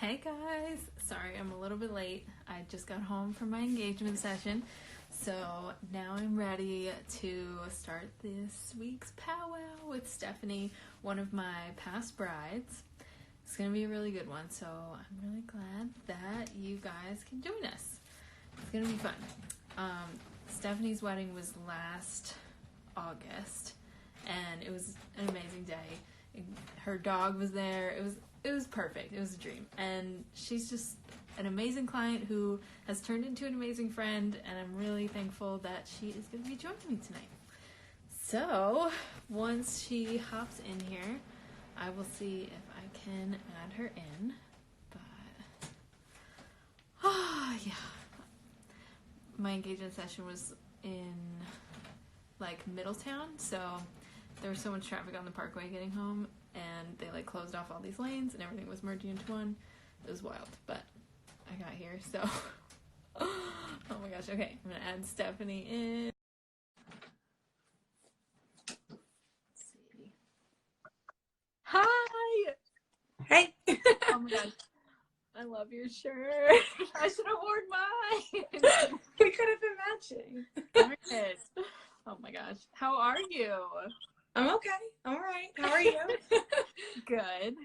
Hey guys, sorry I'm a little bit late. I just got home from my engagement session, so now I'm ready to start this week's powwow with Stephanie, one of my past brides. It's gonna be a really good one, so I'm really glad that you guys can join us. It's gonna be fun. Stephanie's wedding was last August, and it was an amazing day. Her dog was there. It was perfect. It was a dream. And she's just an amazing client who has turned into an amazing friend, and I'm really thankful that she is going to be joining me tonight. So, once she hops in here, I will see if I can add her in. But, yeah. My engagement session was in, Middletown, so there was so much traffic on the parkway getting home, and they closed off all these lanes and everything was merging into one. It was wild, but I got here, so oh my gosh. Okay, I'm gonna add Stephanie in. Let's see. Hi. Hey. Oh my gosh, I love your shirt. I should have worn mine. We could have been matching. Darn it. Oh my gosh, how are you? I'm okay. I'm all right. How are you? Good.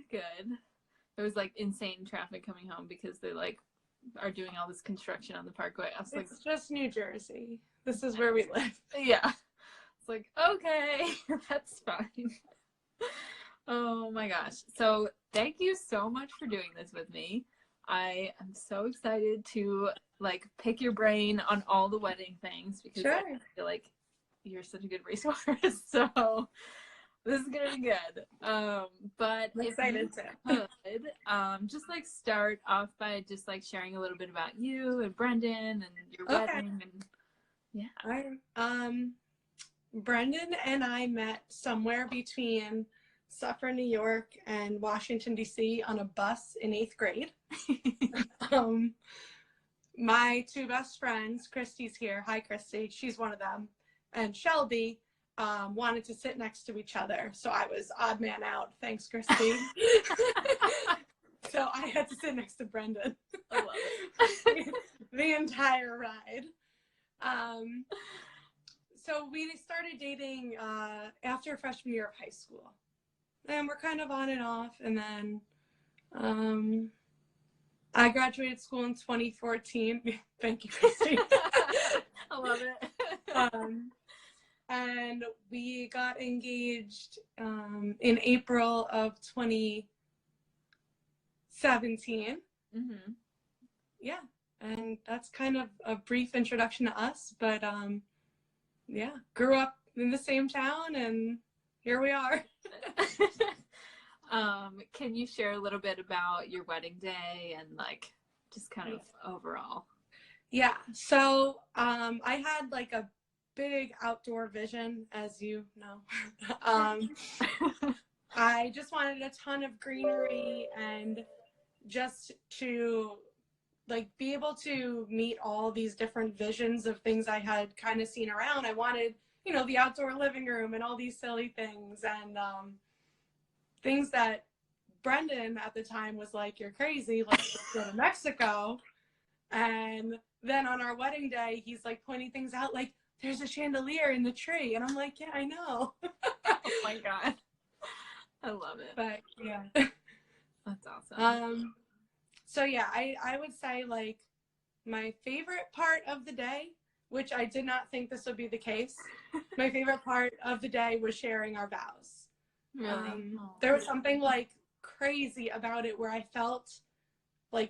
There was insane traffic coming home because they are doing all this construction on the parkway. I was It's just New Jersey. This is where we live. Yeah. It's okay, that's fine. Oh my gosh. So thank you so much for doing this with me. I am so excited to pick your brain on all the wedding things because Sure. I feel like you're such a good resource. So this is gonna be good. But I'm excited if you could, just start off by just sharing a little bit about you and Brendan and your wedding and yeah. Brendan and I met somewhere between Suffern, New York and Washington, D.C. on a bus in 8th grade. My two best friends, Christy's here. Hi, Christy. She's one of them. And Shelby wanted to sit next to each other. So I was odd man out. Thanks, Christy. So I had to sit next to Brendan. I love it. The entire ride. So we started dating after freshman year of high school. And we're kind of on and off. And then I graduated school in 2014. Thank you, Christy. I love it. And we got engaged in April of 2017. Mm-hmm. Yeah, and that's kind of a brief introduction to us, but yeah, grew up in the same town, and here we are. Can you share a little bit about your wedding day and just kind of overall? Yeah, so I had a big outdoor vision, as you know. I just wanted a ton of greenery and just to be able to meet all these different visions of things I had kind of seen around. I wanted, the outdoor living room and all these silly things and things that Brendan at the time was like, you're crazy, let's go to Mexico. And then on our wedding day, he's pointing things out there's a chandelier in the tree. And I'm like, yeah, I know. Oh my God. I love it. But yeah. That's awesome. So yeah, I would say my favorite part of the day, which I did not think this would be the case. My favorite part of the day was sharing our vows. Really? There was something crazy about it where I felt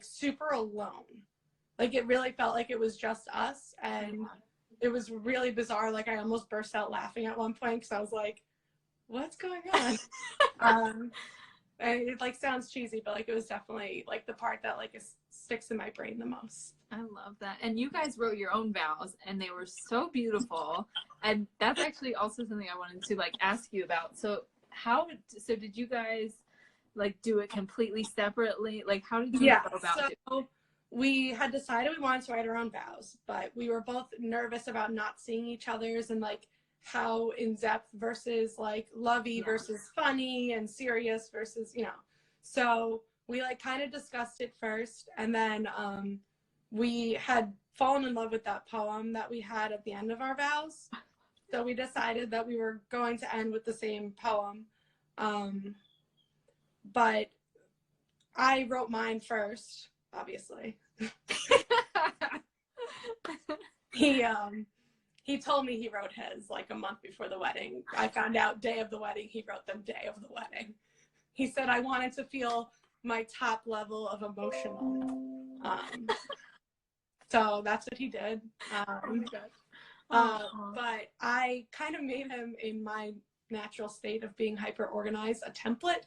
super alone. It really felt like it was just us, and it was really bizarre. I almost burst out laughing at one point because I was like, what's going on? And it sounds cheesy, but it was definitely the part that sticks in my brain the most. I love that. And you guys wrote your own vows, and they were so beautiful. And that's actually also something I wanted to ask you about. So did you guys do it completely separately? How did you go about it? We had decided we wanted to write our own vows, but we were both nervous about not seeing each other's and how in depth versus lovey versus funny and serious versus, So we like kind of discussed it first, and then we had fallen in love with that poem that we had at the end of our vows. So we decided that we were going to end with the same poem. But I wrote mine first, obviously. He told me he wrote his like a month before the wedding. I found out day of the wedding, he wrote them day of the wedding. He said I wanted to feel my top level of emotional. So that's what he did. Oh my gosh. But I kind of made him, in my natural state of being hyper organized, a template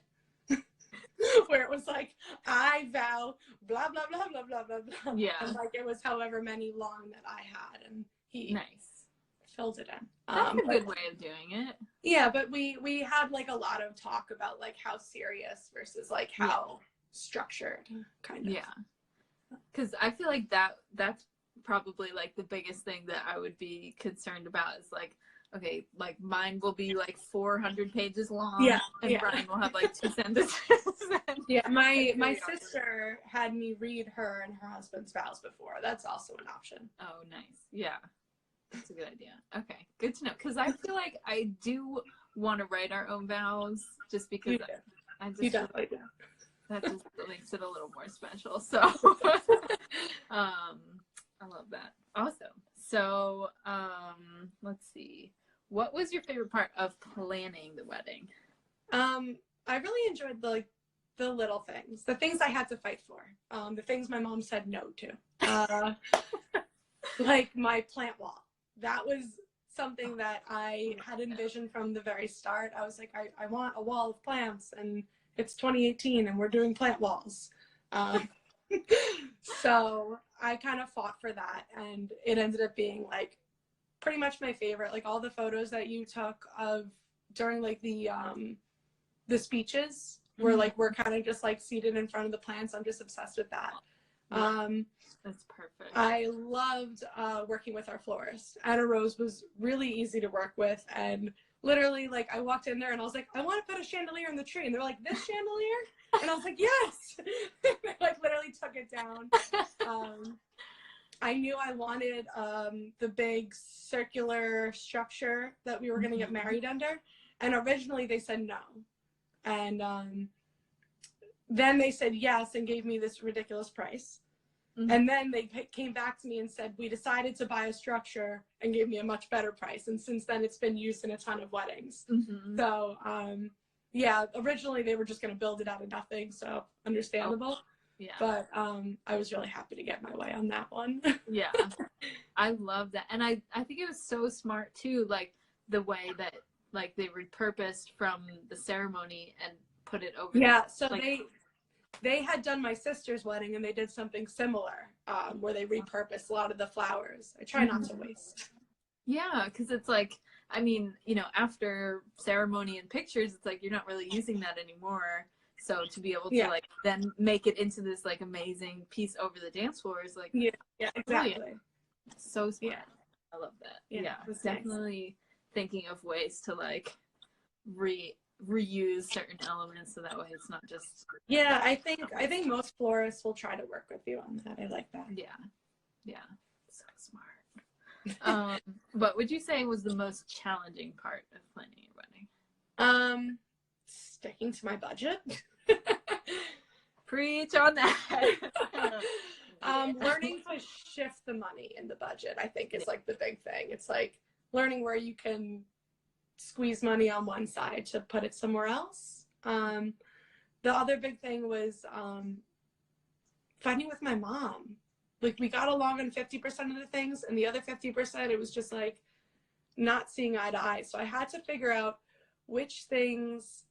where it was like, I vow blah blah blah blah blah blah blah. Yeah. And like it was however many long that I had, and he Nice. filled it in. That's a good way of doing it. Yeah, but we had like a lot of talk about like how serious versus like how structured, kind of. Yeah. Because I feel like that's probably like the biggest thing that I would be concerned about is like, okay, like mine will be like 400 pages long, and Brian will have like 2 sentences. Yeah, my sister had me read her and her husband's vows before. That's also an option. Oh, nice. Yeah, that's a good idea. Okay, good to know. Because I feel like I do want to write our own vows, just because I just you definitely do. That just makes it a little more special. So, I love that. Awesome. So, let's see. What was your favorite part of planning the wedding? I really enjoyed the little things, the things I had to fight for, the things my mom said no to, like my plant wall. That was something that I had envisioned from the very start. I was like, I want a wall of plants, and it's 2018 and we're doing plant walls. So I kind of fought for that, and it ended up being like pretty much my favorite. Like all the photos that you took of during like the speeches where like we're kind of just like seated in front of the plants. I'm just obsessed with that. That's perfect. I loved working with our florist. Anna Rose was really easy to work with, and literally like I walked in there and I was like, I want to put a chandelier in the tree, and they're like, this chandelier? And I was like, yes. They like literally took it down. I knew I wanted the big circular structure that we were going to get married under, and originally they said no, and then they said yes and gave me this ridiculous price. And then they came back to me and said, we decided to buy a structure, and gave me a much better price. And since then, it's been used in a ton of weddings. So, yeah, originally they were just going to build it out of nothing. So understandable. Yeah. But I was really happy to get my way on that one. Yeah. I love that. And I think it was so smart too, like the way that like they repurposed from the ceremony and put it over. Yeah. So like, they had done my sister's wedding, and they did something similar where they repurposed a lot of the flowers. I try not to waste. Yeah, because it's like, I mean, you know, after ceremony and pictures, it's like you're not really using that anymore. So to be able to like then make it into this like amazing piece over the dance floor is like, yeah, exactly. Brilliant. So smart. Yeah. I love that. Yeah, definitely thinking of ways to like reuse certain elements so that way it's not just. Yeah, I think most florists will try to work with you on that. I like that. Yeah, so smart. What would you say was the most challenging part of planning your wedding? Sticking to my budget. Preach on that. Learning to shift the money in the budget, I think, is like the big thing. It's like learning where you can squeeze money on one side to put it somewhere else. The other big thing was fighting with my mom. Like we got along on 50% of the things, and the other 50%, it was just like not seeing eye to eye. So I had to figure out which things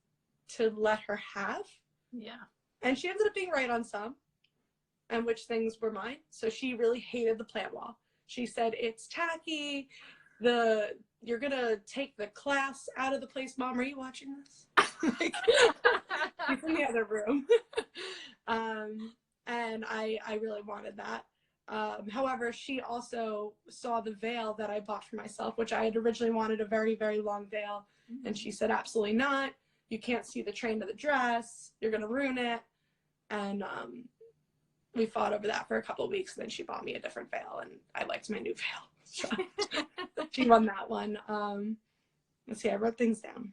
to let her have. Yeah. And she ended up being right on some, and which things were mine. So she really hated the plant wall. She said, it's tacky. You're going to take the class out of the place. Mom, are you watching this? She's in the other room. And I really wanted that. However, she also saw the veil that I bought for myself, which I had originally wanted a very, very long veil. And she said, absolutely not. You can't see the train of the dress. You're going to ruin it. And we fought over that for a couple of weeks, and then she bought me a different veil, and I liked my new veil. So she won that one. Let's see, I wrote things down.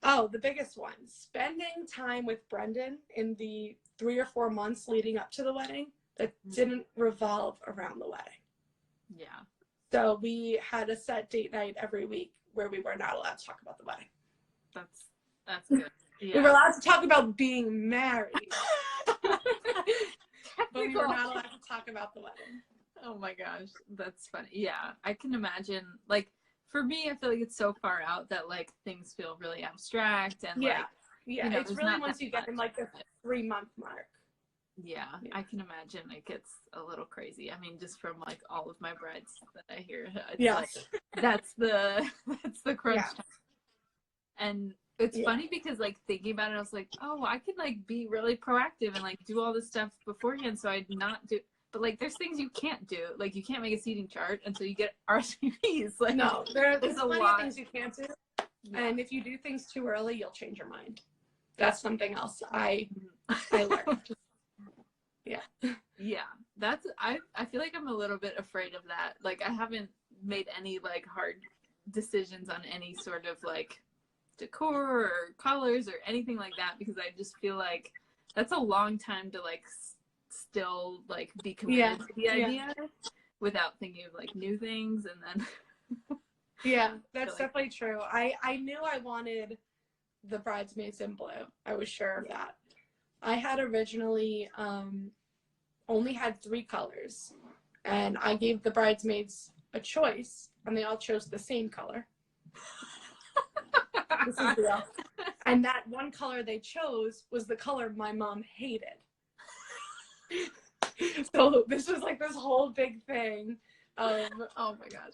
Oh, the biggest one, spending time with Brendan in the 3 or 4 months leading up to the wedding that didn't revolve around the wedding. Yeah. So we had a set date night every week where we were not allowed to talk about the wedding. That's good. Yeah. We were allowed to talk about being married, but we were not allowed to talk about the wedding. Oh my gosh, that's funny. Yeah, I can imagine. Like, for me, I feel like it's so far out that like things feel really abstract and yeah, like, yeah. you know, It's really once you get in like the 3-month mark. Yeah, I can imagine it gets a little crazy. I mean, just from like all of my brides that I hear, it's like that's the crunch time. And it's funny because like thinking about it, I was like, oh, I could like be really proactive and like do all this stuff beforehand, so I'd not do. But like, there's things you can't do. Like, you can't make a seating chart until you get RSVPs. Like, no, there's plenty of things you can't do. Yeah. And if you do things too early, you'll change your mind. That's something else I learned. Yeah. Yeah. I feel like I'm a little bit afraid of that. Like, I haven't made any like hard decisions on any sort of like decor or colors or anything like that, because I just feel like that's a long time to like still like be committed to the idea without thinking of like new things. And then yeah, that's definitely true. I knew I wanted the bridesmaids in blue. I was sure of that. I had originally only had 3 colors, and I gave the bridesmaids a choice, and they all chose the same color. This is real. And that one color they chose was the color my mom hated. So this was like this whole big thing of, oh my gosh,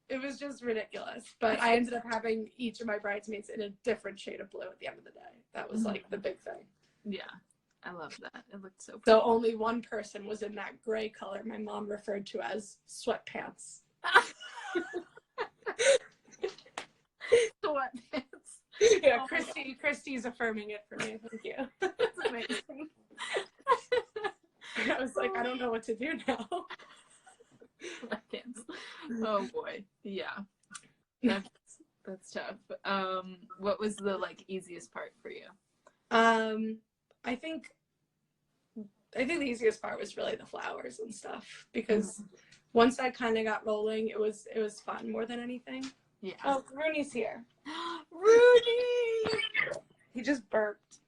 it was just ridiculous. But I ended up having each of my bridesmaids in a different shade of blue at the end of the day. That was like the big thing. Yeah, I love that. It looked so pretty. So only one person was in that gray color my mom referred to as sweatpants. Sweatpants. Yeah, Christy's affirming it for me. Thank you. That's amazing. I was like, I don't know what to do now. Sweatpants. Oh boy. Yeah. That's tough. What was the like easiest part for you? I think the easiest part was really the flowers and stuff, because once I kind of got rolling, it was fun more than anything. Yeah. Oh, Rooney's here. Rooney! He just burped.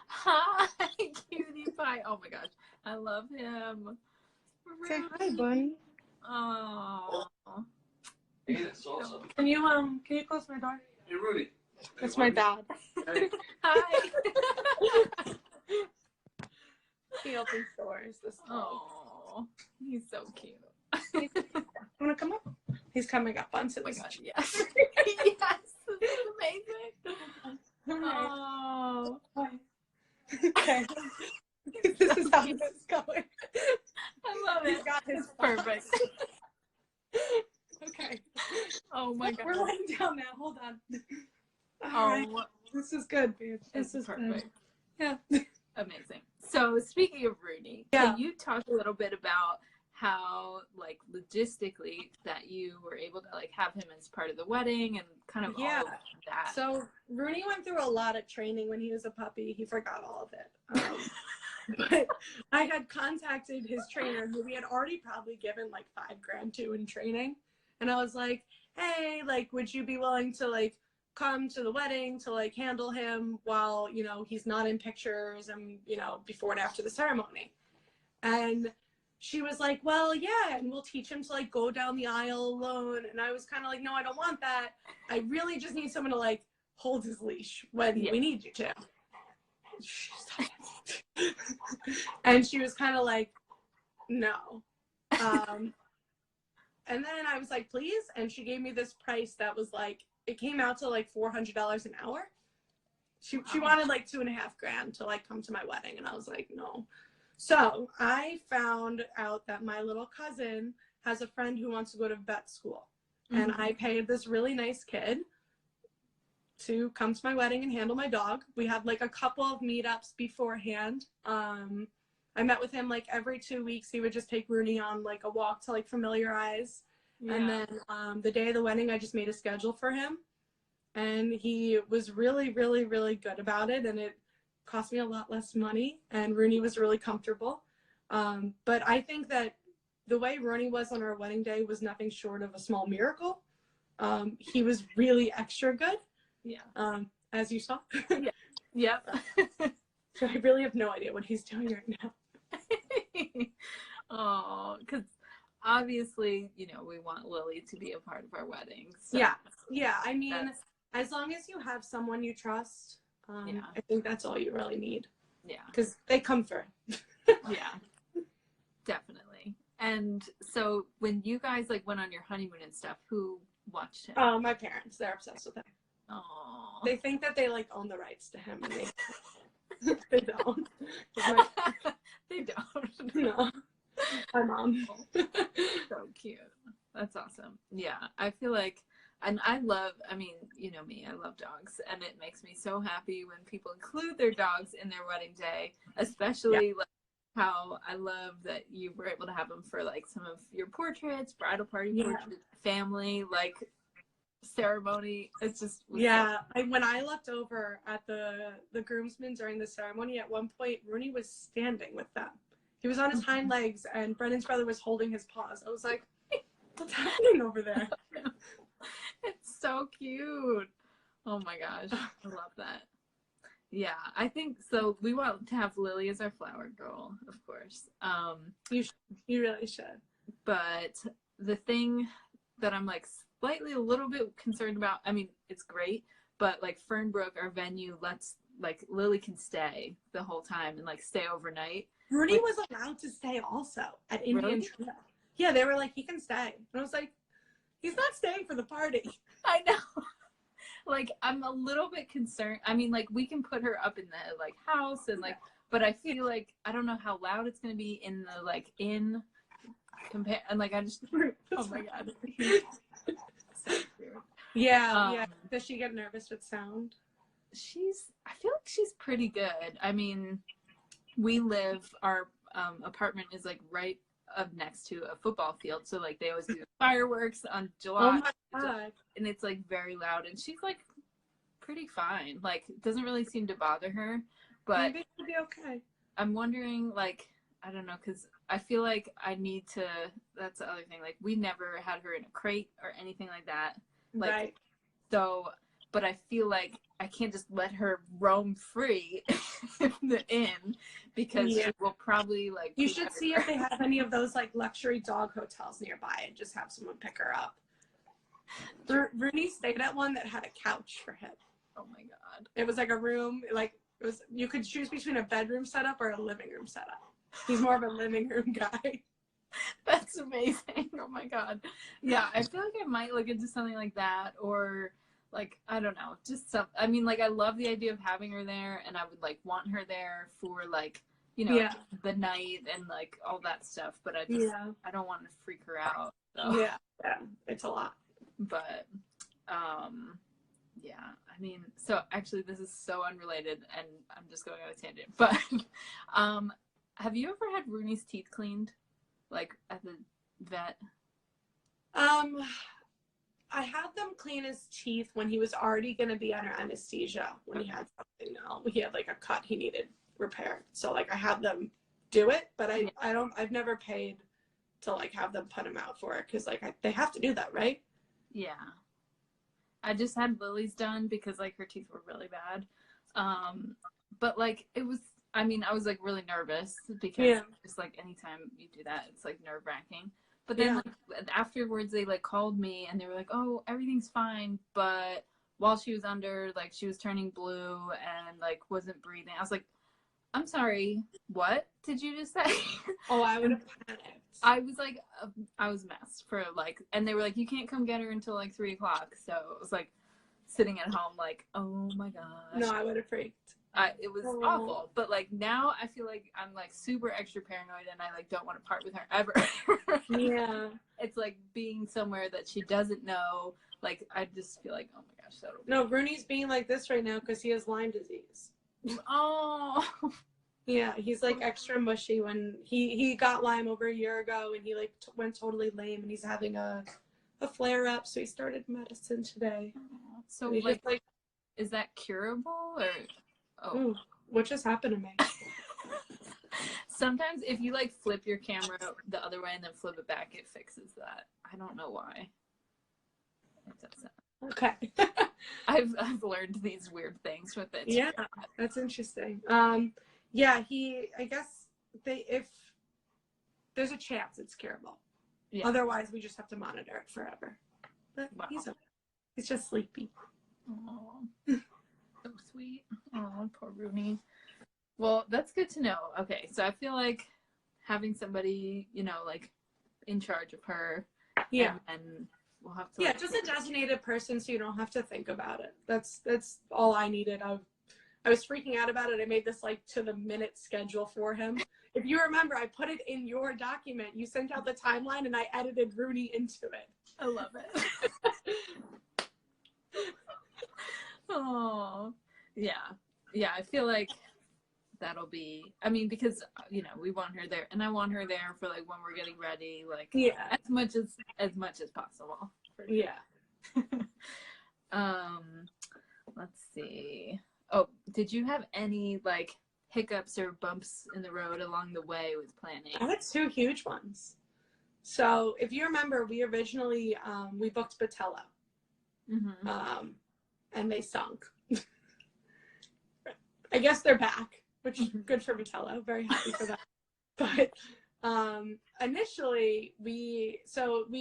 Hi, cutie pie. Oh my gosh, I love him. Say hi, bunny. Oh. Can you close my door? Hey, Rudy. That's my dad. Hey. Hi. He opens doors. This dog. Oh, he's so cute. Wanna come up? He's coming up onto Oh my this. gosh, yes. Yes, this is amazing. Oh. Okay. This is how this is going. I love it. He's got his Perfect. Okay. Oh my god. We're laying down now. Hold on. Oh, right. This is good, babe. This is perfect. Good. Yeah. Amazing. So speaking of Rooney, can you talk a little bit about how, like, logistically that you were able to like have him as part of the wedding and kind of all of that? So Rooney went through a lot of training when he was a puppy. He forgot all of it. But I had contacted his trainer, who we had already probably given like $5,000 to in training. And I was like, hey, like, would you be willing to like come to the wedding to like handle him while, you know, he's not in pictures and, you know, before and after the ceremony? And she was like, well, yeah, and we'll teach him to like go down the aisle alone. And I was kind of like, no, I don't want that. I really just need someone to like hold his leash when we need you to. And she was kind of like, no. And then I was like, please. And she gave me this price that was like, it came out to like $400 an hour. She wanted like $2,500 to like come to my wedding. And I was like, no. So I found out that my little cousin has a friend who wants to go to vet school. And I paid this really nice kid to come to my wedding and handle my dog. We had like a couple of meetups beforehand. I met with him like every 2 weeks. He would just take Rooney on like a walk to like familiarize. Yeah. And then the day of the wedding, I just made a schedule for him. And he was really, really, really good about it. And it cost me a lot less money. And Rooney was really comfortable. But I think that the way Rooney was on our wedding day was nothing short of a small miracle. He was really extra good. Yeah. As you saw. Yeah. Yep. So I really have no idea what he's doing right now. Oh, because obviously, you know, we want Lily to be a part of our wedding. So yeah. Yeah. I mean, as long as you have someone you trust, I think that's all you really need. Yeah. Because they come through. Yeah. Definitely. And so when you guys like went on your honeymoon and stuff, who watched him? Oh, my parents. They're obsessed with him. Oh. They think that they like own the rights to him, and they don't. They don't. No. My mom. So cute. That's awesome. Yeah, I feel like, and I mean, you know me, I love dogs, and it makes me so happy when people include their dogs in their wedding day, especially like how I love that you were able to have them for like some of your portraits, bridal party portraits, family, like ceremony. It's just when I looked over at the groomsmen during the ceremony, at one point Rooney was standing with them. He was on his hind legs and Brendan's brother was holding his paws. I was like, what's happening over there? It's so cute. Oh my gosh, I love that. Yeah, I think so. We want to have Lily as our flower girl, of course. You really should. But the thing that I'm like slightly a little bit concerned about, I mean, it's great, but like Fernbrook, our venue, lets like Lily can stay the whole time and like stay overnight. Rooney was allowed to stay also at Indian Trail. Yeah, they were like, he can stay. And I was like, he's not staying for the party. I know. Like, I'm a little bit concerned. I mean, like, we can put her up in the like house and like, but I feel like I don't know how loud it's gonna be in the like and like I just oh my god. So cute. Yeah. Does she get nervous with sound? I feel like she's pretty good. I mean, our apartment is like right up next to a football field, so like they always do fireworks on July. Oh my god. And it's like very loud, and she's like pretty fine. Like, it doesn't really seem to bother her, but maybe she'll be okay. I'm wondering, like, I don't know, because I feel like I need to. That's the other thing. Like, we never had her in a crate or anything like that. Like, right. So, but I feel like I can't just let her roam free in the inn because she will probably like. You should see if they have any of those like luxury dog hotels nearby and just have someone pick her up. Rooney stayed at one that had a couch for him. Oh my god! It was like a room, like it was. You could choose between a bedroom setup or a living room setup. He's more of a living room guy. That's amazing! Oh my god! Yeah, I feel like I might look into something like that, or like I don't know, just some. I mean, like I love the idea of having her there, and I would like want her there for like the night and like all that stuff. But I just I don't want to freak her out. So. Yeah, it's a lot. But I mean, so actually this is so unrelated and I'm just going on a tangent, but have you ever had Rooney's teeth cleaned like at the vet? I had them clean his teeth when he was already going to be under anesthesia, when he had something he had like a cut he needed repaired, so like I had them do it, but I've never paid to like have them put him out for it, because like they have to do that, right? Yeah. I just had Lily's done because like her teeth were really bad. But like it was, I mean, I was like really nervous because just like anytime you do that, it's like nerve wracking. But then like afterwards they like called me and they were like, oh, everything's fine. But while she was under, like she was turning blue and like wasn't breathing. I was like, I'm sorry, what did you just say? Oh, I would have panicked. I was like, I was messed for like, and they were like, you can't come get her until like 3:00. So it was like sitting at home like, oh my gosh. No, I would have freaked. It was Oh. awful. But like now I feel like I'm like super extra paranoid and I like don't want to part with her ever. Yeah. It's like being somewhere that she doesn't know. Like I just feel like, oh my gosh, that'll be No, Rooney's being like this right now because he has Lyme disease. oh. Yeah, he's like extra mushy when he got Lyme over a year ago, and he like went totally lame, and he's having a flare up, so he started medicine today. So and he's like, just like, is that curable or oh? ooh, what just happened to me? Sometimes if you like flip your camera the other way and then flip it back, it fixes that. I don't know why. It does that. Okay. I've learned these weird things with it. Yeah, that's interesting. Yeah, I guess if there's a chance it's curable. Yeah. Otherwise, we just have to monitor it forever. But Wow. he's just sleepy. Oh, so sweet. Oh, poor Rooney. Well, that's good to know. Okay, so I feel like having somebody, you know, like in charge of her. Yeah. And we'll have to. Yeah, like, just a designated person so you don't have to think about it. That's all I needed. I was freaking out about it. I made this like to the minute schedule for him. If you remember, I put it in your document. You sent out the timeline and I edited Rooney into it. I love it. Oh, yeah. Yeah, I feel like that'll be, I mean, because, you know, we want her there and I want her there for like when we're getting ready, like Yeah. as much as possible. For sure. Yeah. Let's see. Oh, did you have any like hiccups or bumps in the road along the way with planning? I had two huge ones. So if you remember, we originally we booked Botello, and they sunk. I guess they're back, which is good for Botello. Very happy for that. But initially we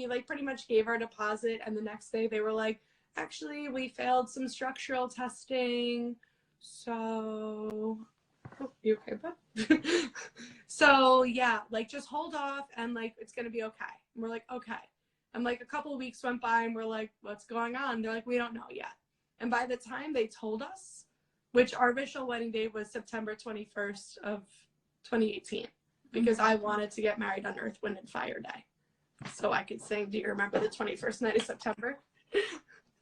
like pretty much gave our deposit, and the next day they were like, actually, we failed some structural testing. So, oh, you okay, bud? So yeah, like just hold off and like it's gonna be okay. And we're like, okay. And like a couple of weeks went by and we're like, what's going on? They're like, we don't know yet. And by the time they told us, which our official wedding date was September 21st of 2018, because I wanted to get married on Earth, Wind, and Fire Day. So I could sing, do you remember the 21st night of September?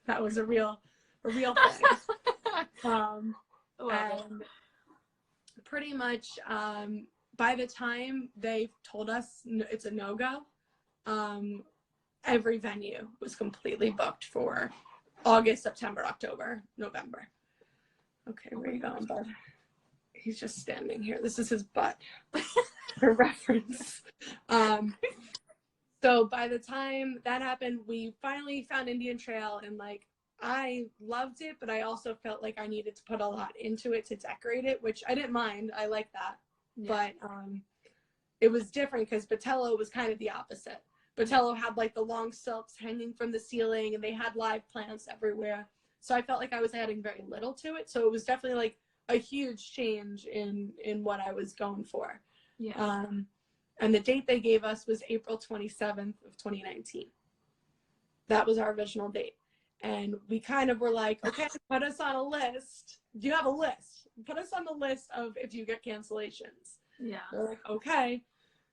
That was a real thing. And pretty much by the time they told us it's a no-go, every venue was completely booked for August, September, October, November. Okay, where are you going, bud? He's just standing here. This is his butt for reference. So by the time that happened, we finally found Indian Trail, and like I loved it, but I also felt like I needed to put a lot into it to decorate it, which I didn't mind. I like that. Yeah. But it was different because Botello was kind of the opposite. Botello had like the long silks hanging from the ceiling, and they had live plants everywhere. So I felt like I was adding very little to it. So it was definitely like a huge change in what I was going for. Yeah. And the date they gave us was April 27th of 2019. That was our original date. And we kind of were like, okay, put us on a list. Do you have a list? Put us on the list of if you get cancellations. Yeah. We're like, okay.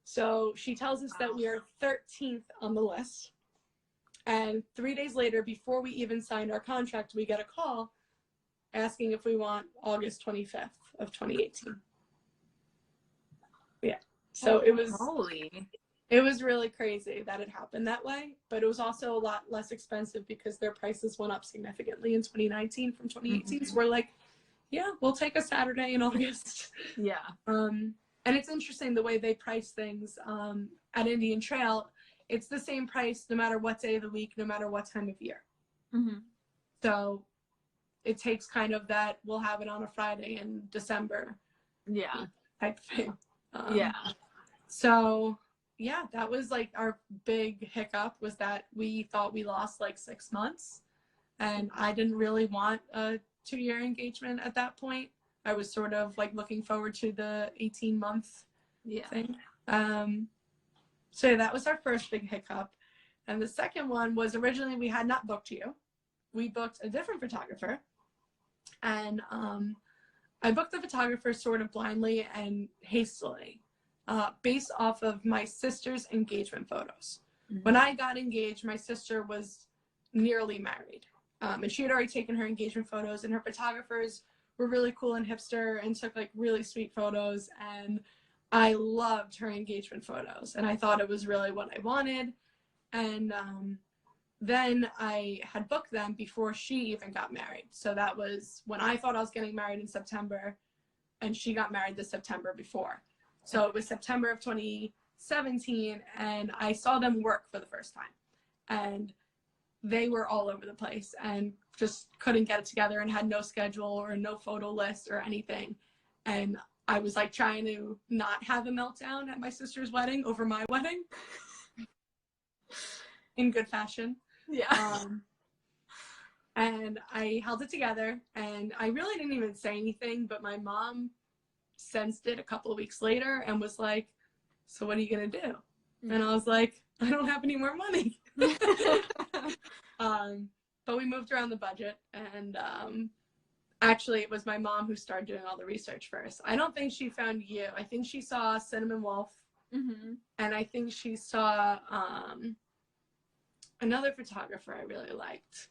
So she tells us that we are 13th on the list. And 3 days later, before we even signed our contract, we get a call asking if we want August 25th of 2018. Yeah. So it was really crazy that it happened that way, but it was also a lot less expensive because their prices went up significantly in 2019 from 2018. So we're like, yeah, we'll take a Saturday in August. Yeah. And it's interesting the way they price things at Indian Trail. It's the same price no matter what day of the week, no matter what time of year. So it takes kind of that we'll have it on a Friday in December. Yeah. Type thing. Yeah. So yeah, that was like our big hiccup, was that we thought we lost like 6 months, and I didn't really want a 2-year engagement at that point. I was sort of like looking forward to the 18-month thing. So yeah, that was our first big hiccup. And the second one was, originally we had not booked you. We booked a different photographer. And I booked the photographer sort of blindly and hastily, based off of my sister's engagement photos. Mm-hmm. When I got engaged, my sister was nearly married. And she had already taken her engagement photos, and her photographers were really cool and hipster and took like really sweet photos. And I loved her engagement photos, and I thought it was really what I wanted. And then I had booked them before she even got married. So that was when I thought I was getting married in September, and she got married the September before. So it was September of 2017, and I saw them work for the first time. And they were all over the place and just couldn't get it together and had no schedule or no photo list or anything. And I was like trying to not have a meltdown at my sister's wedding over my wedding in good fashion. Yeah. And I held it together, and I really didn't even say anything, but my mom sensed it a couple of weeks later and was like, so what are you going to do? Mm-hmm. And I was like, I don't have any more money. But we moved around the budget, and actually it was my mom who started doing all the research first. I don't think she found you. I think she saw Cinnamon Wolf, mm-hmm. and I think she saw another photographer I really liked.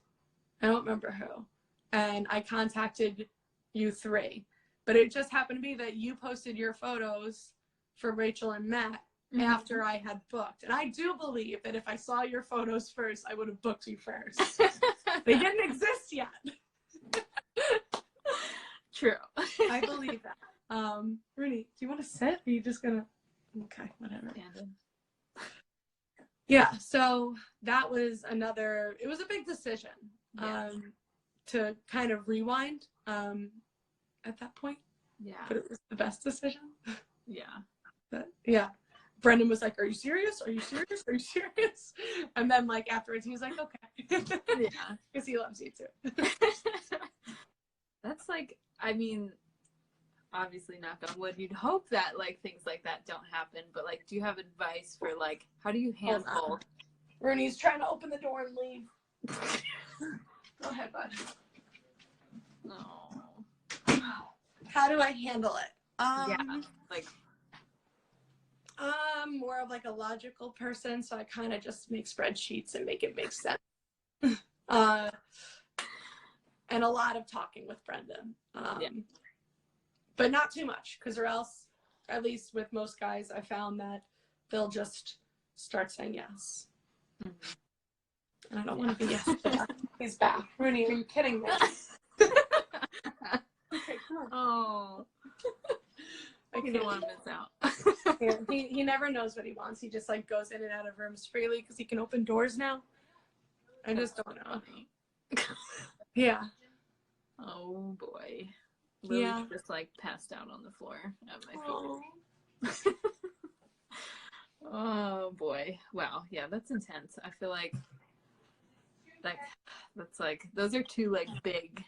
I don't remember who. And I contacted you three. But it just happened to be that you posted your photos for Rachel and Matt mm-hmm. after I had booked. And I do believe that if I saw your photos first, I would have booked you first. They didn't exist yet. True. I believe that. Rudy, do you want to sit? Or are you just gonna? Okay, whatever. Yeah, so that was it was a big decision to kind of rewind at that point. Yeah. But it was the best decision. Yeah. But yeah. Brendan was like, are you serious? Are you serious? Are you serious? And then like afterwards he was like, okay. Yeah. Because he loves you too. That's like, I mean, obviously knock on wood, you'd hope that like things like that don't happen, but like do you have advice for like how do you handle Rooney's trying to open the door and leave. Go ahead, bud. Oh. How do I handle it? Yeah, like I'm more of like a logical person, so I kind of just make spreadsheets and make it make sense. And a lot of talking with Brendan. But not too much, because or else, at least with most guys, I found that they'll just start saying yes. Mm-hmm. And I don't want to be yes. He's back. Rooney, are you kidding me? Okay, come on. Oh. I don't want to miss out. Yeah, he never knows what he wants. He just like goes in and out of rooms freely because he can open doors now. I just don't know. Yeah. Oh boy. Lily's just like passed out on the floor at my feet. Oh boy. Wow. Yeah, that's intense. I feel like that's like those are two like big.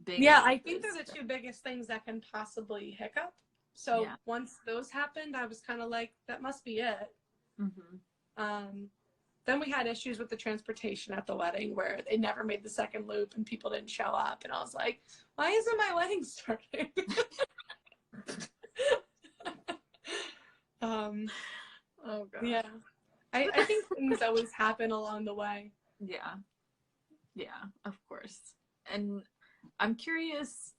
Yeah, I think they're the two biggest things that can possibly hiccup. So once those happened, I was kind of like, that must be it. Mm-hmm. Then we had issues with the transportation at the wedding where they never made the second loop and people didn't show up. And I was like, why isn't my wedding starting? Oh, God. Yeah. I think things always happen along the way. Yeah. Yeah, of course. And I'm curious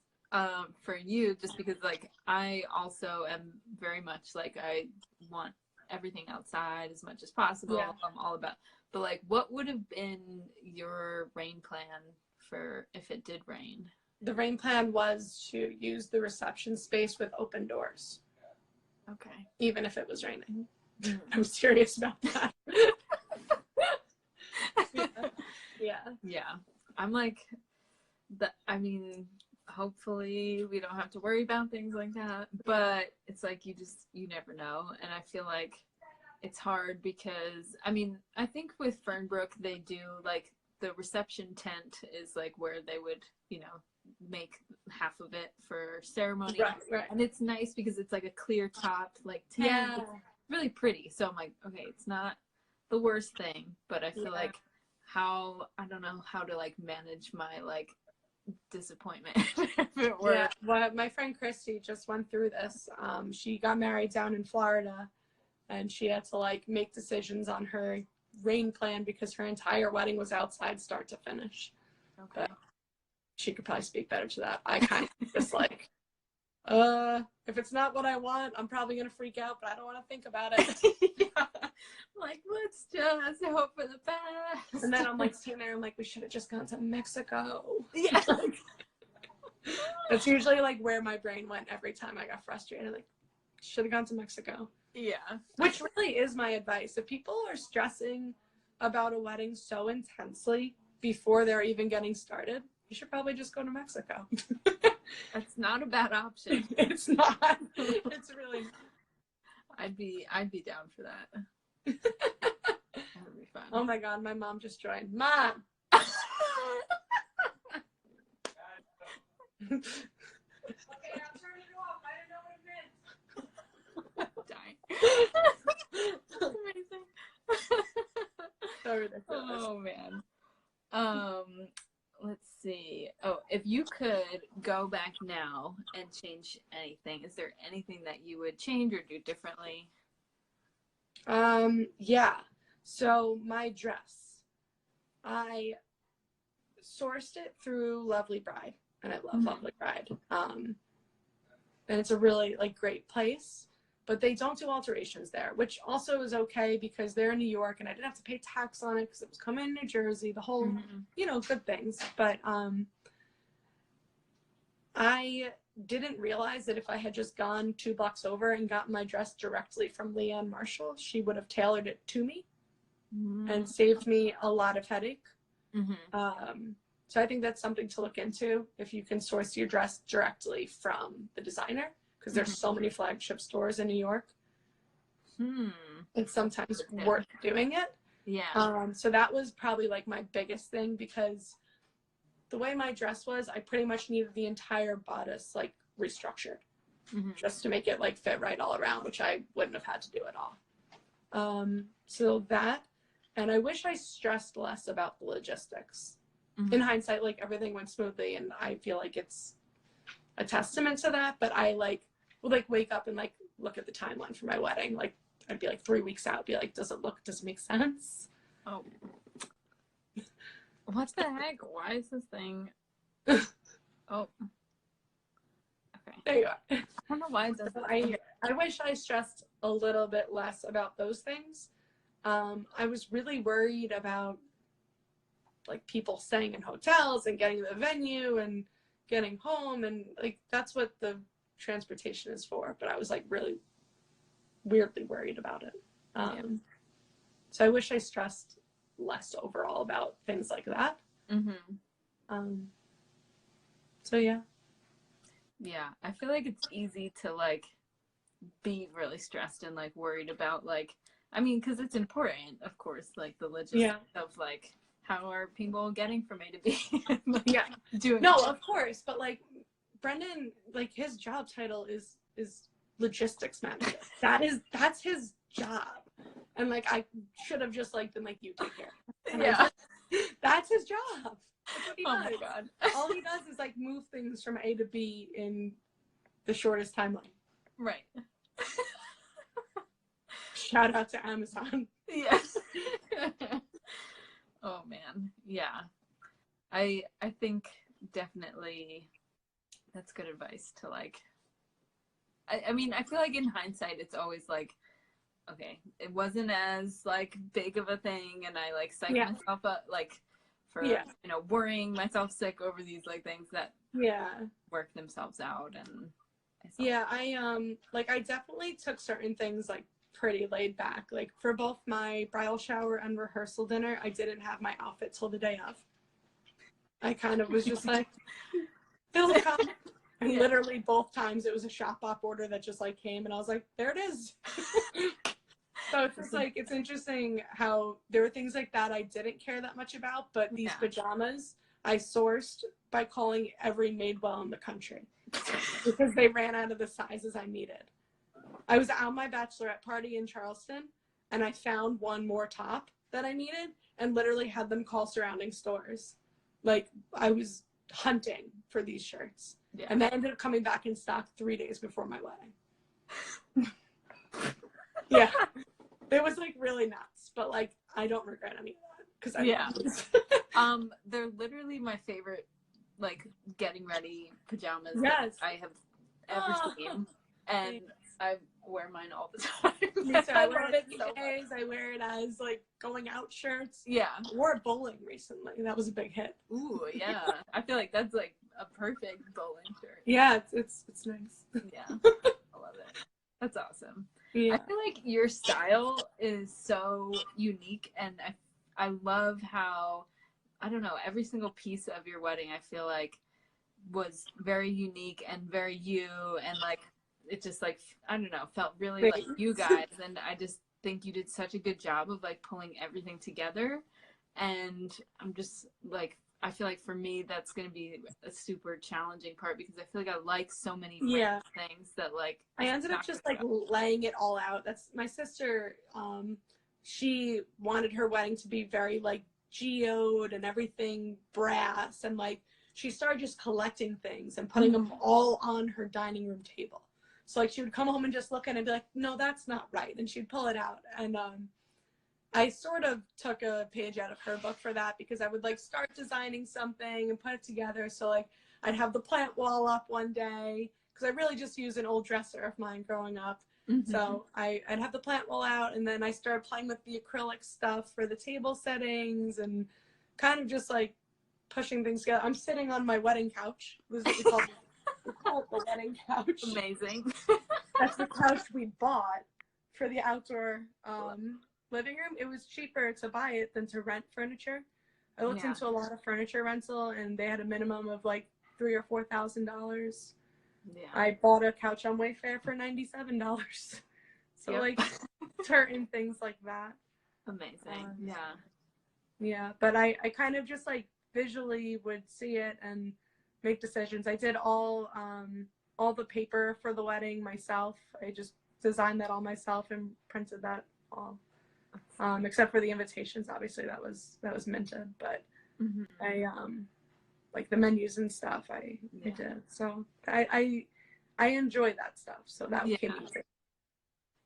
for you, just because like I also am very much like I want everything outside as much as possible. Yeah. I'm all about, but like what would have been your rain plan for if it did rain? The rain plan was to use the reception space with open doors. Okay. Even if it was raining. I'm serious about that. Yeah. I'm like I mean, hopefully we don't have to worry about things like that, but it's like you never know. And I feel like it's hard because I mean, I think with Fernbrook they do like the reception tent is like where they would, you know, make half of it for ceremony. Right. And it's nice because it's like a clear topped like tent. Yeah. It's really pretty. So I'm like, okay, it's not the worst thing, but I feel like I don't know how to like manage my like disappointment if it were. Yeah, well, my friend Christy just went through this. She got married down in Florida, and she had to like make decisions on her rain plan because her entire wedding was outside start to finish. Okay. But she could probably speak better to that. I kind of just like, if it's not what I want, I'm probably gonna freak out, but I don't want to think about it. Yeah. Like, let's just hope for the best. And then I'm like sitting there, I'm like, we should have just gone to Mexico. Yeah. That's usually like where my brain went every time I got frustrated. Like, should have gone to Mexico. Yeah. Which really is my advice. If people are stressing about a wedding so intensely before they're even getting started, you should probably just go to Mexico. That's not a bad option. It's not. It's really not. I'd be down for that. That would be fun. Oh my god, my mom just joined. Mom! Okay, I'm turning it off. I didn't know what it meant. Dying. That's amazing. So ridiculous. Oh man. Let's see. Oh, if you could go back now and change anything, is there anything that you would change or do differently? Yeah. So my dress, I sourced it through Lovely Bride, and I love Lovely Bride. And it's a really like great place, but they don't do alterations there, which also is okay because they're in New York and I didn't have to pay tax on it because it was coming in New Jersey, the whole, you know, good things. But I didn't realize that if I had just gone 2 blocks over and gotten my dress directly from Leanne Marshall, she would have tailored it to me and saved me a lot of headache. So I think that's something to look into if you can source your dress directly from the designer, because there's so many flagship stores in New York. It's sometimes worth doing it. Yeah. So that was probably like my biggest thing, because the way my dress was, I pretty much needed the entire bodice like restructured just to make it like fit right all around, which I wouldn't have had to do at all. So that, and I wish I stressed less about the logistics. In hindsight, like everything went smoothly, and I feel like it's a testament to that. But I like would like wake up and like look at the timeline for my wedding. Like I'd be like 3 weeks out, be like, does it make sense? Oh. What the heck? Why is this thing? Oh. Okay. There you are. I don't know why it does that. I wish I stressed a little bit less about those things. I was really worried about like people staying in hotels and getting to the venue and getting home, and like that's what the transportation is for. But I was like really weirdly worried about it. So I wish I stressed less overall about things like that. So yeah. Yeah, I feel like it's easy to like be really stressed and like worried about like, I mean, because it's important, of course, like the logistics of like how are people getting from A to B? Like, doing of course, but like Brendan, like his job title is logistics manager. That's his job, and like I should have just like been like, you take care. And that's his job. That's what he does. My god! All he does is like move things from A to B in the shortest timeline. Right. Shout out to Amazon. Yes. Oh man, yeah. I think definitely that's good advice to like. I mean, I feel like in hindsight, it's always like, okay, it wasn't as like big of a thing, and I like psyched myself up like for you know worrying myself sick over these like things that work themselves out. And I definitely took certain things like pretty laid back. Like for both my bridal shower and rehearsal dinner, I didn't have my outfit till the day of. I kind of was just like, it'll come. And literally both times it was a shop-bop order that just like came, and I was like, there it is. So it's just like, it's interesting how there were things like that I didn't care that much about, but these pajamas I sourced by calling every Madewell in the country because they ran out of the sizes I needed. I was at my bachelorette party in Charleston, and I found one more top that I needed and literally had them call surrounding stores. Like I was hunting for these shirts. Yeah. And they ended up coming back in stock 3 days before my wedding. Yeah. It was like really nuts, but like I don't regret any of that because I love these. They're literally my favorite, like, getting ready pajamas Yes. that I have ever seen, and Thanks. I wear mine all the time. Me too. I wear love it so days. I wear it as like going out shirts. Yeah. I wore it bowling recently. That was a big hit. Ooh, yeah. I feel like that's like a perfect bowling shirt. Yeah, it's nice. Yeah. I love it. That's awesome. Yeah. I feel like your style is so unique, and I love how, I don't know, every single piece of your wedding I feel like was very unique and very you, and like it just like, I don't know, felt really like you guys, and I just think you did such a good job of like pulling everything together. And I'm just like, I feel like for me that's going to be a super challenging part, because I feel like I like so many things that like I ended up just like laying it all out. That's my sister. She wanted her wedding to be very like geode and everything brass, and like she started just collecting things and putting them all on her dining room table. So like she would come home and just look at it and be like, no, that's not right, and she'd pull it out. And I sort of took a page out of her book for that, because I would like start designing something and put it together. So like I'd have the plant wall up one day, because I really just used an old dresser of mine growing up. So I'd have the plant wall out, and then I started playing with the acrylic stuff for the table settings and kind of just like pushing things together. I'm sitting on my wedding couch. We call it the wedding couch. Amazing. That's the couch we bought for the outdoor living room. It was cheaper to buy it than to rent furniture. I looked into a lot of furniture rental, and they had a minimum of like $3,000 or $4,000. Yeah. I bought a couch on Wayfair for $97. So like certain things like that. Amazing. Yeah, but I kind of just like visually would see it and make decisions. I did all the paper for the wedding myself. I just designed that all myself and printed that all. Except for the invitations, obviously that was minted, but I like the menus and stuff I did. So I enjoy that stuff. So that came easy.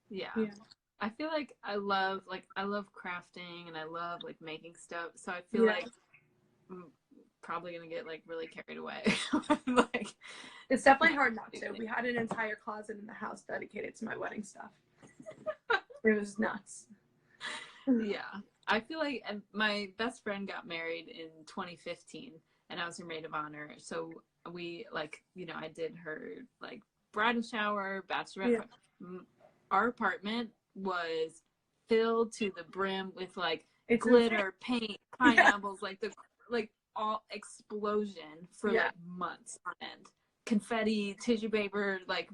Yeah. I feel like I love crafting, and I love like making stuff. So I feel like I'm probably gonna get like really carried away. Like, it's definitely hard not to. We had an entire closet in the house dedicated to my wedding stuff. It was nuts. Yeah. I feel like my best friend got married in 2015, and I was her maid of honor. So we like, you know, I did her like bridal shower, bachelorette. Our apartment was filled to the brim with like glitter, paint, pineapples, like all explosion for like months on end. Confetti, tissue paper, like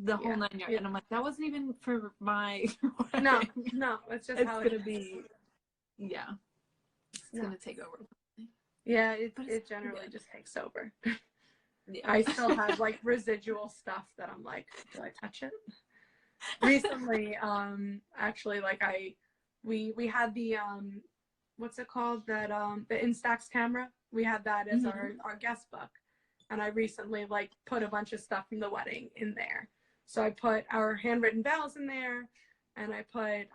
the whole 9 yards. And I'm like, that wasn't even for my wedding. No, it's just how it's gonna be. Yeah. It's gonna take over. Yeah, it generally just takes over. I still have like residual stuff that I'm like, do I touch it? Recently, actually, like we had the what's it called, that the Instax camera. We had that as our guest book, and I recently like put a bunch of stuff from the wedding in there. So I put our handwritten vows in there, and I put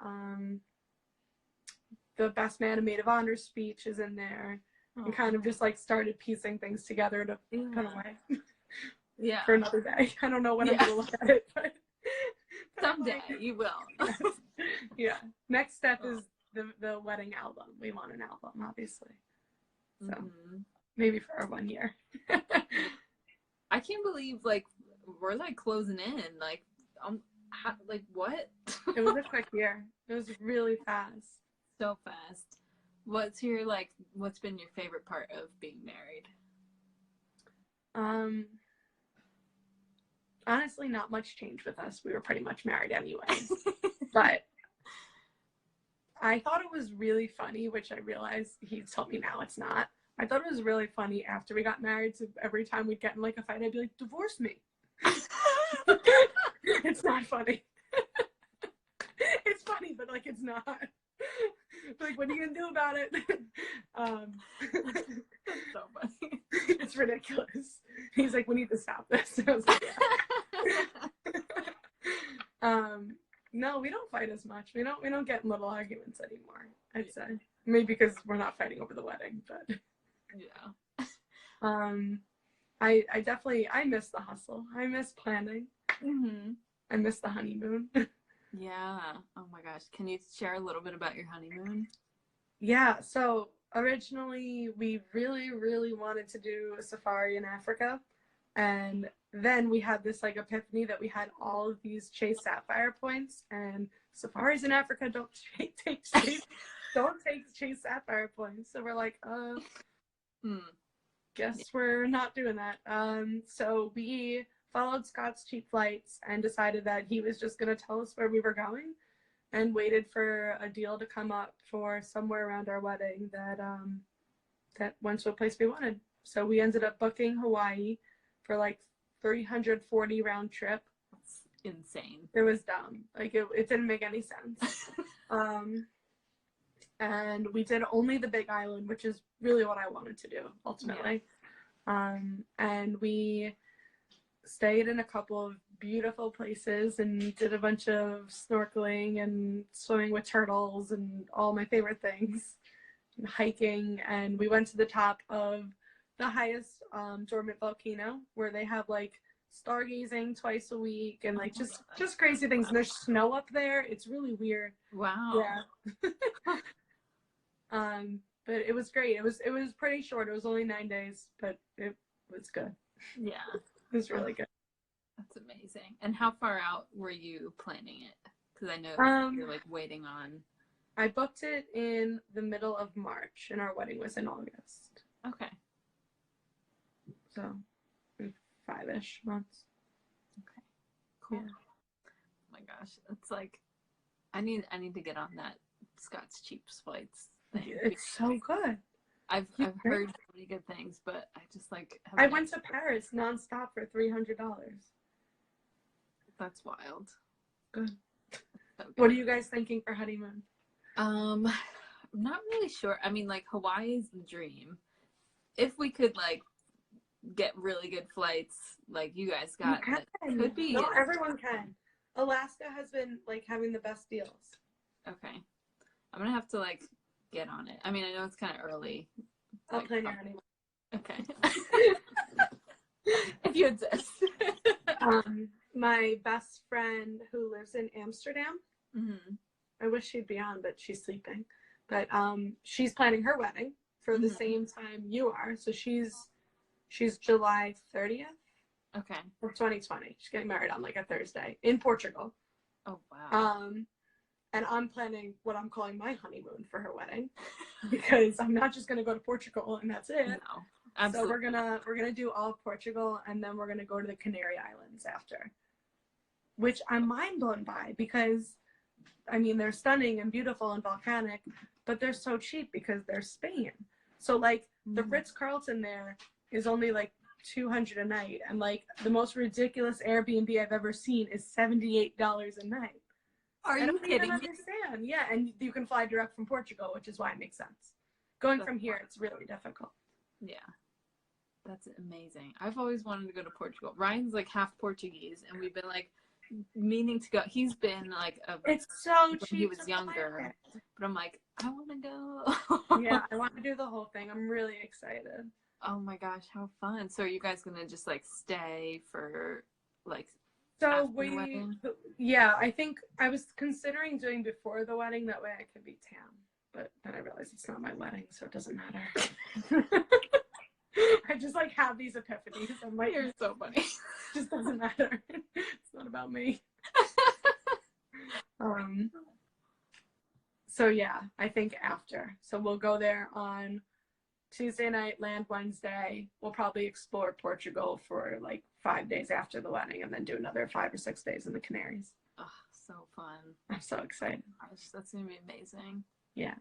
the best man and maid of honor speech is in there, and kind of just like started piecing things together to put away. For another day. I don't know when I'm gonna look at it, but someday you will. Yeah. Next step is the wedding album. We want an album, obviously. So maybe for our 1 year. I can't believe like we're like closing in. Like like what? It was a quick year. It was really fast. So fast. What's been your favorite part of being married? Honestly, not much changed with us. We were pretty much married anyway. But I thought it was really funny, which I realized he told me now it's not. I thought it was really funny after we got married, so every time we'd get in like a fight, I'd be like, divorce me. It's not funny. It's funny, but like it's not. Like, what are you gonna do about it? So funny. it's ridiculous. He's like, we need to stop this. I was like, yeah. No, we don't fight as much. We don't get in little arguments anymore, I'd say. Maybe because we're not fighting over the wedding, but yeah. I definitely miss the hustle. I miss planning. Mm-hmm. I miss the honeymoon. Yeah. Oh my gosh. Can you share a little bit about your honeymoon? Yeah, so originally we really, really wanted to do a safari in Africa. And then we had this like epiphany that we had all of these Chase Sapphire points, and safaris in Africa don't take Chase Sapphire points. So we're like, guess we're not doing that. So we followed Scott's cheap flights and decided that he was just gonna tell us where we were going, and waited for a deal to come up for somewhere around our wedding that went to a place we wanted. So we ended up booking Hawaii for like 340 round trip. That's insane. It was dumb. Like it didn't make any sense. And we did only the Big Island, which is really what I wanted to do ultimately. Yeah. And we stayed in a couple of beautiful places and did a bunch of snorkeling and swimming with turtles and all my favorite things, and hiking. And we went to the top of the highest dormant volcano, where they have like stargazing twice a week and like just crazy things. And there's snow up there. It's really weird. Wow. Yeah. But it was great. It was pretty short. It was only 9 days, but it was good. Yeah. It was really good. That's amazing. And how far out were you planning it? Because I know you're like waiting on. I booked it in the middle of March, and our wedding was in August. Okay. So 5-ish months. Okay. Cool. Yeah. Oh my gosh. It's like I need to get on that Scott's cheap flights thing. It's so good. I've heard so many good things, but I just like I went to Paris nonstop for $300. That's wild. Good. So good. What are you guys thinking for honeymoon? I'm not really sure. I mean, like Hawaii is the dream. If we could like get really good flights like you guys got, it could be. No, everyone can. Alaska has been like having the best deals. Okay. I'm gonna have to like get on it. I mean, I know it's kind of early. I'll plan your honeymoon. Okay. If you insist. My best friend who lives in Amsterdam. Mm-hmm. I wish she'd be on, but she's sleeping. But she's planning her wedding for the same time you are. So she's July 30th. Okay. Of 2020. She's getting married on like a Thursday in Portugal. Oh wow. And I'm planning what I'm calling my honeymoon for her wedding, because I'm not just gonna go to Portugal and that's it. No, absolutely. So we're gonna do all of Portugal, and then we're gonna go to the Canary Islands after, which I'm mind blown by, because I mean they're stunning and beautiful and volcanic, but they're so cheap because they're Spain. So like the Ritz-Carlton there is only like $200 a night, and like the most ridiculous Airbnb I've ever seen is $78 a night. Are you kidding me? Understand? Yeah, and you can fly direct from Portugal, which is why it makes sense. Going from here, it's really difficult. Yeah, that's amazing. I've always wanted to go to Portugal. Ryan's like half Portuguese, and we've been like meaning to go. He's been like it's so when cheap. He was younger, but I'm like, I want to go. Yeah, I want to do the whole thing. I'm really excited. Oh my gosh, how fun! So are you guys gonna just like stay for like? So yeah, I think I was considering doing before the wedding. That way I could be tan. But then I realized it's not my wedding, so it doesn't matter. I just like have these epiphanies. I'm like, you're so funny. It just doesn't matter. It's not about me. So yeah, I think after. So we'll go there on Tuesday night, land Wednesday. We'll probably explore Portugal for like 5 days after the wedding, and then do another 5 or 6 days in the Canaries. Oh, so fun. I'm so excited. Gosh, that's going to be amazing. Yeah.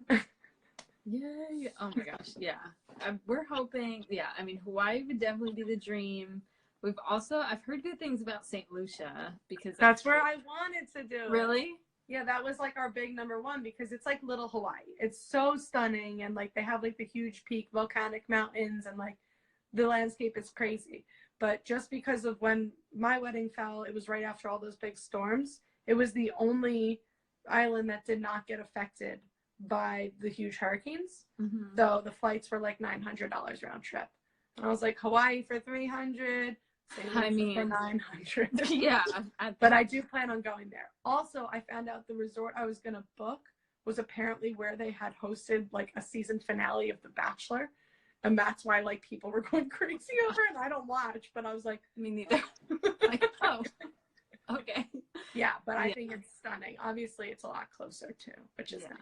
Yay. Oh my gosh. Yeah. We're hoping, yeah, I mean, Hawaii would definitely be the dream. I've heard good things about St. Lucia, because that's where I wanted to do it. Really? Yeah, that was like our big number one, because it's like little Hawaii. It's so stunning, and like they have like the huge peak volcanic mountains, and like the landscape is crazy. But just because of when my wedding fell, it was right after all those big storms. It was the only island that did not get affected by the huge hurricanes. Mm-hmm. So the flights were like $900 round trip. And I was like, Hawaii for $300, I mean, for $900. Yeah. But I do plan on going there. Also, I found out the resort I was going to book was apparently where they had hosted like a season finale of The Bachelor. And that's why like people were going crazy over it. I don't watch, but I was like, me neither. Like, oh, okay. Yeah, but I think it's stunning. Obviously, it's a lot closer too, which is nice.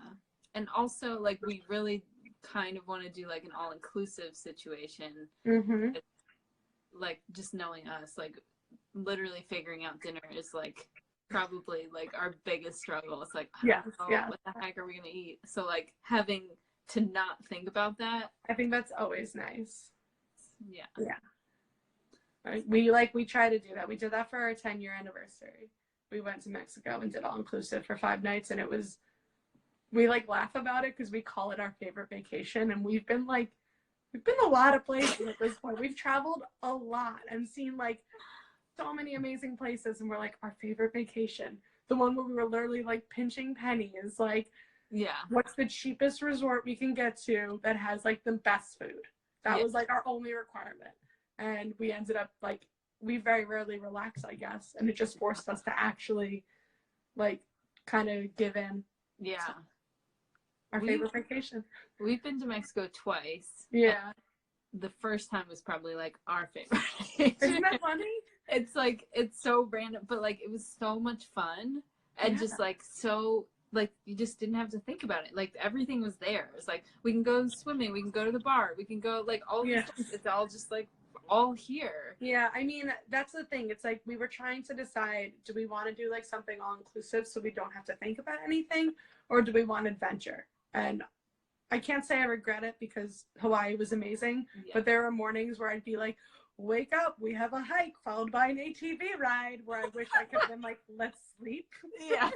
And also, like, we really kind of want to do like an all-inclusive situation. Mm-hmm. Like, just knowing us, like, literally figuring out dinner is like probably like our biggest struggle. It's like, what the heck are we gonna eat? So like having to not think about that, I think that's always nice. Yeah. We try to do that. We did that for our 10-year anniversary. We went to Mexico and did all inclusive for 5 nights, and we like laugh about it because we call it our favorite vacation, and we've been a lot of places at this point. We've traveled a lot and seen like so many amazing places, and we're like, our favorite vacation, the one where we were literally like pinching pennies, like, what's the cheapest resort we can get to that has like the best food? That was like our only requirement. And we ended up like, we very rarely relax, I guess, and it just forced us to actually like kind of give in. Yeah. Our favorite vacation. We've been to Mexico twice. Yeah. The first time was probably like our favorite vacation. Isn't that funny? It's like, it's so random, but like it was so much fun and just like so like you just didn't have to think about it. Like everything was there. It's like we can go swimming, we can go to the bar, we can go like all these things. It's all just like all here. Yeah, I mean, that's the thing. It's like we were trying to decide, do we want to do like something all inclusive so we don't have to think about anything, or do we want adventure? And I can't say I regret it because Hawaii was amazing, but there were mornings where I'd be like, wake up, we have a hike followed by an ATV ride, where I wish I could have been like, let's sleep. Yeah.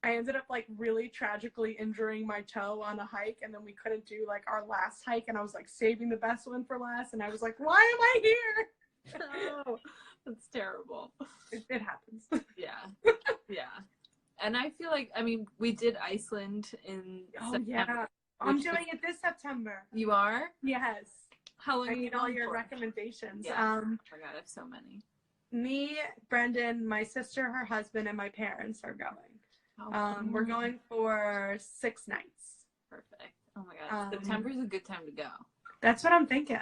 I ended up like really tragically injuring my toe on a hike, and then we couldn't do like our last hike, and I was like saving the best one for last, and I was like, why am I here? Oh, that's terrible. It happens. Yeah. And I feel like, I mean, we did Iceland in September. Yeah. I'm doing it this September. You are? Yes. How long I need all your recommendations. Yeah. Oh my God, I have so many. Me, Brendan, my sister, her husband, and my parents are going. We're going for 6 nights. Perfect. Oh my God. September is a good time to go. That's what I'm thinking.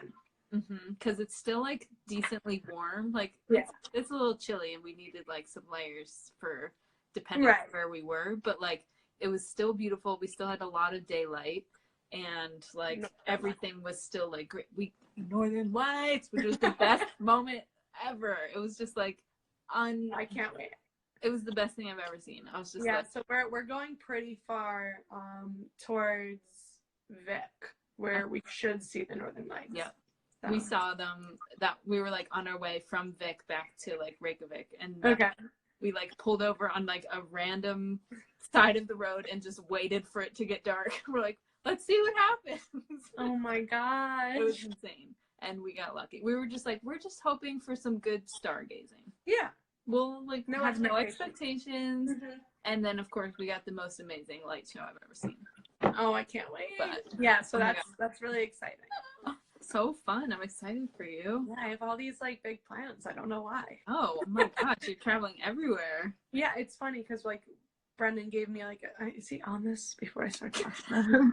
Because it's still like decently warm. Like it's a little chilly, and we needed like some layers for depending on where we were. But like it was still beautiful. We still had a lot of daylight, and like everything was still like great. Northern Lights, which was the best moment ever. It was just like I can't wait. It was the best thing I've ever seen. I was just so we're going pretty far towards Vic, where we should see the Northern Lights. Yeah. So. We saw them, that we were like on our way from Vic back to like Reykjavik, and we like pulled over on like a random side of the road and just waited for it to get dark. We're like, let's see what happens. Oh my gosh. It was insane. And we got lucky. We were just like, we're just hoping for some good stargazing. Yeah. We'll like have no expectations. And then of course we got the most amazing light show I've ever seen. Oh, I can't wait. But, yeah, so that's really exciting. So fun. I'm excited for you. Yeah, I have all these like big plans. I don't know why. Oh my gosh, you're traveling everywhere. Yeah, it's funny because like Brendan gave me like is he on this before I start talking?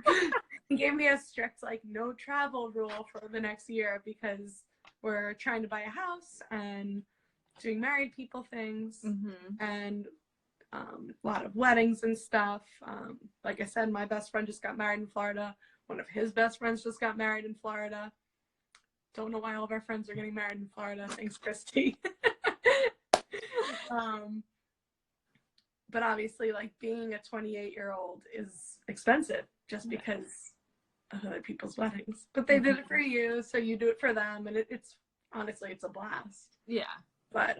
He gave me a strict like no travel rule for the next year because we're trying to buy a house and doing married people things and a lot of weddings and stuff. Like I said, my best friend just got married in Florida. One of his best friends just got married in Florida. Don't know why all of our friends are getting married in Florida. Thanks, Christy. But obviously, like being a 28-year-old is expensive just because of other people's weddings. But they did it for you, so you do it for them, and it's honestly, it's a blast. Yeah. But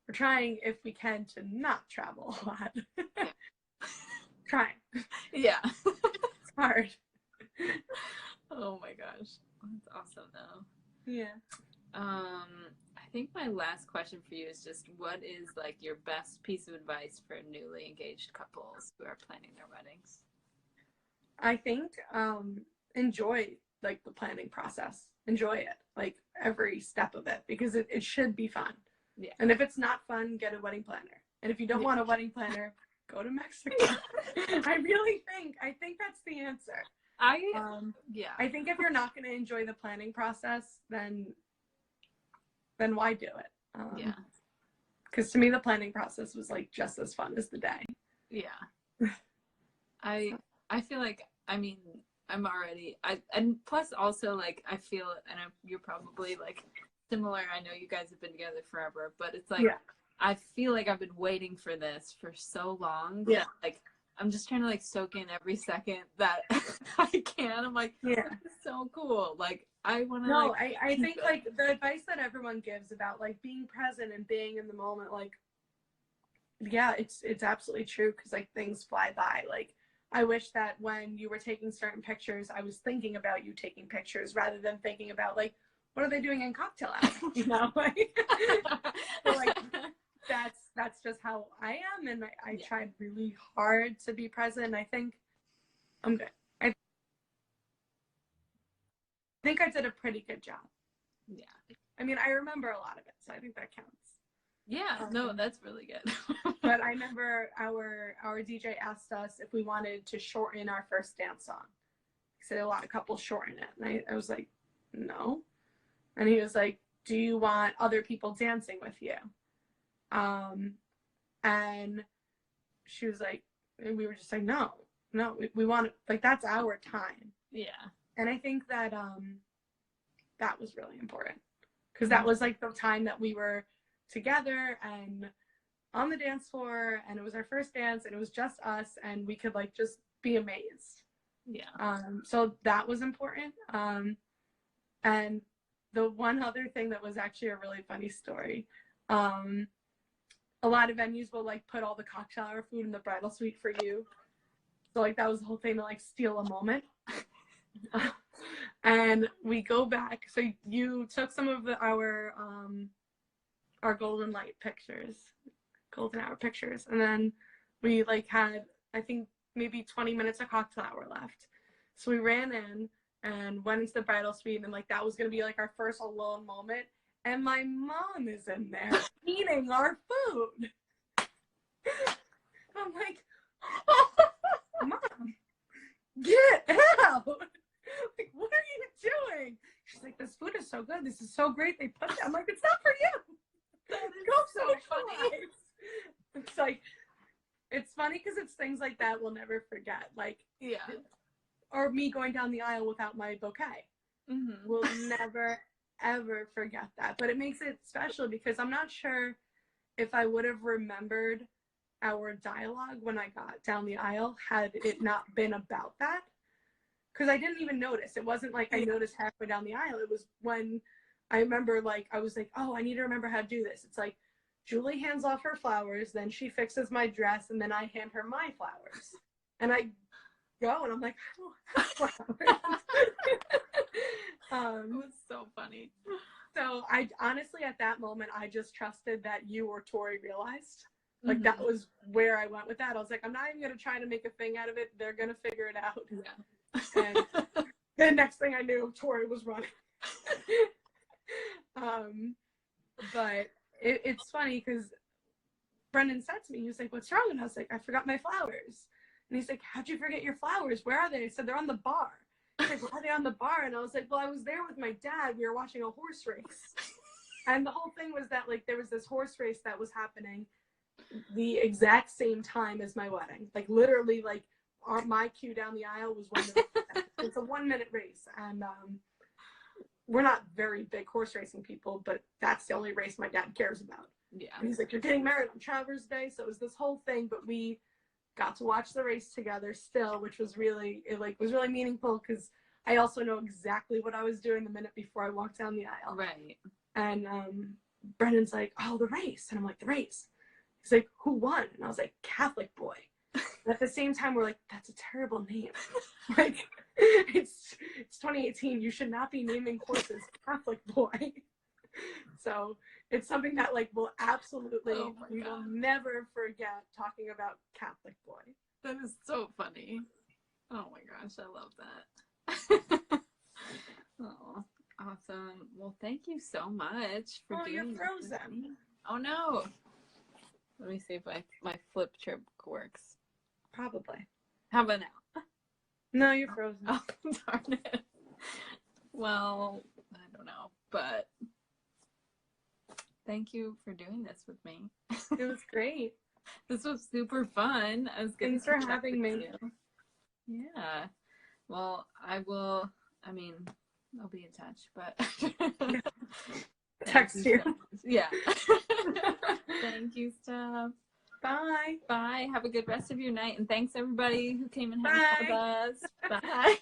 we're trying, if we can, to not travel a lot. Trying. Yeah. It's hard. Oh my gosh. That's awesome though. Yeah. I think my last question for you is just what is like your best piece of advice for newly engaged couples who are planning their weddings? I think enjoy like the planning process. Enjoy it, like every step of it, because it should be fun. Yeah. And if it's not fun, get a wedding planner. And if you don't want a wedding planner, go to Mexico. I think that's the answer. I think if you're not going to enjoy the planning process, then why do it? Yeah. Because to me, the planning process was like just as fun as the day. Yeah. I feel like, I mean, I'm already, and plus also like I feel, and you're probably like similar. I know you guys have been together forever, but it's like I feel like I've been waiting for this for so long. Yeah. That, like I'm just trying to like soak in every second that I can. I'm like, this is so cool. Like I want to. No, like, I think like the advice that everyone gives about like being present and being in the moment, like, yeah, it's absolutely true because like things fly by. Like I wish that when you were taking certain pictures, I was thinking about you taking pictures rather than thinking about like what are they doing in cocktail hour, you know? Like, so, like that's just how I am, and I tried really hard to be present. I think I'm good. I think I did a pretty good job. Yeah. I mean, I remember a lot of it, so I think that counts. Yeah, no, that's really good. But I remember our DJ asked us if we wanted to shorten our first dance song. He said a lot of couples shorten it. And I was like, no. And he was like, do you want other people dancing with you? And she was like, and we were just like, no, we want it. Like, that's our time. Yeah. And I think that that was really important because that was like the time that we were together and on the dance floor, and it was our first dance, and it was just us, and we could like just be amazed. Yeah. So that was important. And the one other thing that was actually a really funny story, a lot of venues will like put all the cocktail hour food in the bridal suite for you. So like that was the whole thing to like steal a moment. And we go back. So you took some of our golden hour pictures, and then we like had, I think, maybe 20 minutes of cocktail hour left. So we ran in and went into the bridal suite, and like that was gonna be like our first alone moment. And my mom is in there eating our food. I'm like, Mom, get out! Like, what are you doing? She's like, this food is so good. This is so great. They put that. I'm like, it's not for you. That is Go so funny. It's like, it's funny because it's things like that we'll never forget. Like, or me going down the aisle without my bouquet. Mm-hmm. We'll never, ever forget that. But it makes it special because I'm not sure if I would have remembered our dialogue when I got down the aisle had it not been about that. Because I didn't even notice. It wasn't like I noticed halfway down the aisle. It was when I remember, like, I was like, oh, I need to remember how to do this. It's like, Julie hands off her flowers, then she fixes my dress, and then I hand her my flowers. And I go, and I'm like, I don't have flowers. It was so funny. So I honestly, at that moment, I just trusted that you or Tori realized. Like, that was where I went with that. I was like, I'm not even going to try to make a thing out of it. They're going to figure it out. Yeah. And the next thing I knew, Tori was running. But it's funny because Brendan said to me, he was like, what's wrong? And I was like, I forgot my flowers. And he's like, how'd you forget your flowers? Where are they? I said, they're on the bar. He's like, why are they on the bar? And I was like, well, I was there with my dad. We were watching a horse race. And the whole thing was that, like, there was this horse race that was happening the exact same time as my wedding. Like, literally, like, my cue down the aisle was when it's a 1-minute race. And we're not very big horse racing people, but that's the only race my dad cares about. Yeah. And he's like, you're getting married on Travers Day. So it was this whole thing, but we got to watch the race together still, which was really, was really meaningful because I also know exactly what I was doing the minute before I walked down the aisle. Right. And Brendan's like, oh, the race. And I'm like, the race. He's like, who won? And I was like, Catholic boy. At the same time, we're like, that's a terrible name. Like, it's 2018. You should not be naming horses Catholic Boy. So it's something that like will absolutely, we will never forget talking about Catholic Boy. That is so funny. Oh my gosh, I love that. Oh, awesome. Well, thank you so much for doing you're this with frozen. me. Oh no. Let me see if my flip trip works. Probably. How about now? No, you're frozen. Oh, darn it. Well, I don't know, but thank you for doing this with me. It was great. This was super fun. I was getting Thanks for having me. Yeah. Well, I'll be in touch, but text you. Yeah. Thank you, Steph. Bye. Bye. Have a good rest of your night, and thanks everybody who came and hung out with us. Bye.